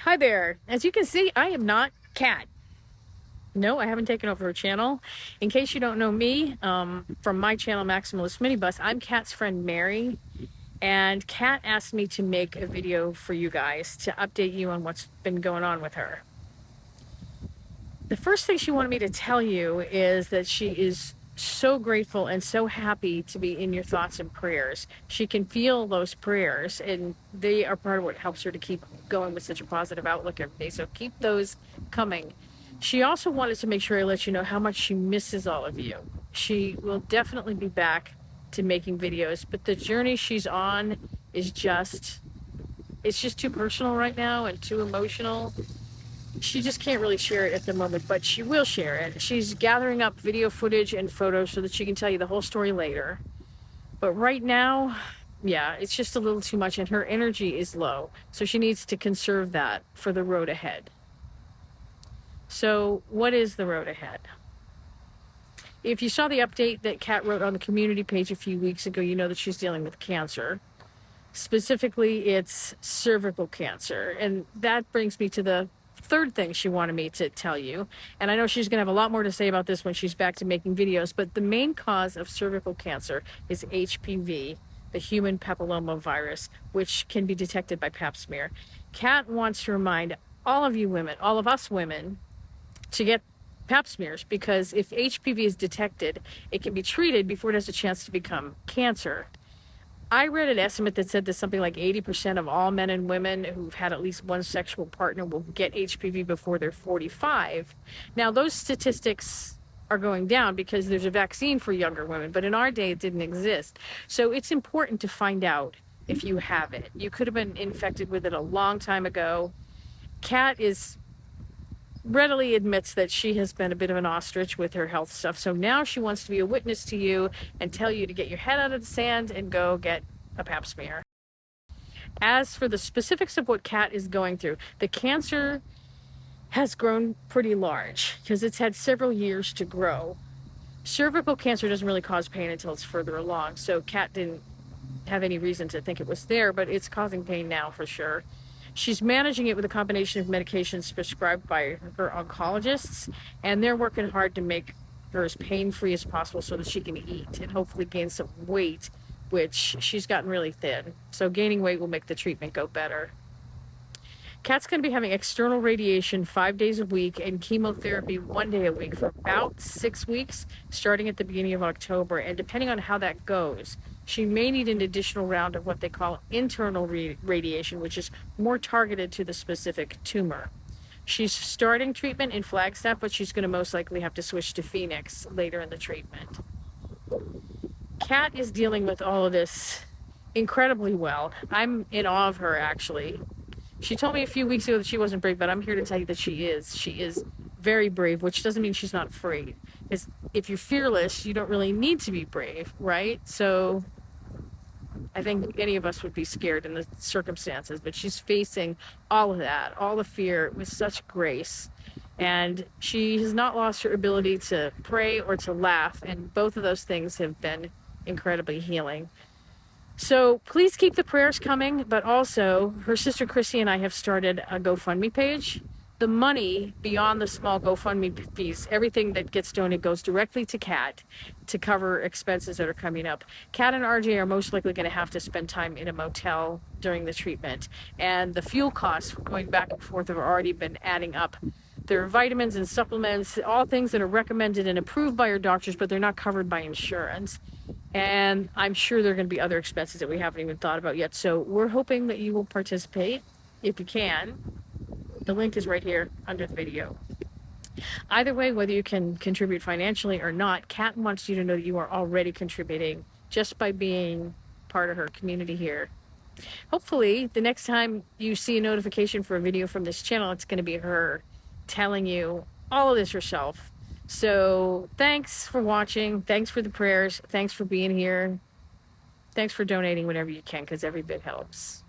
Hi there. As you can see, I am not Kat. No, I haven't taken over her channel. In case you don't know me, from my channel, Maximalist Minibus, I'm Kat's friend Mary. And Kat asked me to make a video for you guys to update you on what's been going on with her. The first thing she wanted me to tell you is that she is so grateful and so happy to be in your thoughts and prayers. She can feel those prayers, and they are part of what helps her to keep going with such a positive outlook every day. So keep those coming. She also wanted to make sure I let you know how much she misses all of you. She will definitely be back to making videos, but the journey she's on is it's just too personal right now and too emotional. She just can't really share it at the moment, but she will share it. She's gathering up video footage and photos so that she can tell you the whole story later. But right now, yeah, it's just a little too much, and her energy is low. So she needs to conserve that for the road ahead. So what is the road ahead? If you saw the update that Kat wrote on the community page a few weeks ago, you know that she's dealing with cancer. Specifically, it's cervical cancer. And that brings me to the third thing she wanted me to tell you. And I know she's going to have a lot more to say about this when she's back to making videos, but the main cause of cervical cancer is HPV, the human papilloma virus, which can be detected by pap smear. Kat wants to remind all of you women, all of us women, to get pap smears, because if HPV is detected, it can be treated before it has a chance to become cancer. I read an estimate that said that something like 80% of all men and women who've had at least one sexual partner will get HPV before they're 45. Now, those statistics are going down because there's a vaccine for younger women, but in our day it didn't exist. So it's important to find out if you have it. You could have been infected with it a long time ago. Kat readily admits that she has been a bit of an ostrich with her health stuff. So now she wants to be a witness to you and tell you to get your head out of the sand and go get a pap smear. As for the specifics of what Kat is going through, the cancer has grown pretty large because it's had several years to grow. Cervical cancer doesn't really cause pain until it's further along. So Kat didn't have any reason to think it was there, but it's causing pain now for sure. She's managing it with a combination of medications prescribed by her oncologists, and they're working hard to make her as pain-free as possible so that she can eat and hopefully gain some weight, which she's gotten really thin. So gaining weight will make the treatment go better. Kat's going to be having external radiation 5 days a week and chemotherapy 1 day a week for about 6 weeks, starting at the beginning of October. And depending on how that goes, she may need an additional round of what they call internal radiation, which is more targeted to the specific tumor. She's starting treatment in Flagstaff, but she's going to most likely have to switch to Phoenix later in the treatment. Kat is dealing with all of this incredibly well. I'm in awe of her, actually. She told me a few weeks ago that she wasn't brave, but I'm here to tell you that she is. She is very brave, which doesn't mean she's not afraid. Because if you're fearless, you don't really need to be brave, right? So I think any of us would be scared in the circumstances, but she's facing all of that, all the fear with such grace. And she has not lost her ability to pray or to laugh, and both of those things have been incredibly healing. So please keep the prayers coming, but also her sister Chrissy and I have started a GoFundMe page. The money beyond the small GoFundMe fees, everything that gets donated goes directly to Kat to cover expenses that are coming up. Kat and RJ are most likely going to have to spend time in a motel during the treatment, and the fuel costs going back and forth have already been adding up. There are vitamins and supplements, all things that are recommended and approved by your doctors, but they're not covered by insurance. And I'm sure there are going to be other expenses that we haven't even thought about yet. So we're hoping that you will participate if you can. The link is right here under the video. Either way, whether you can contribute financially or not, Kat wants you to know that you are already contributing just by being part of her community here. Hopefully, the next time you see a notification for a video from this channel, it's going to be her telling you all of this herself. So thanks for watching. Thanks for the prayers. Thanks for being here. Thanks for donating whenever you can, because every bit helps.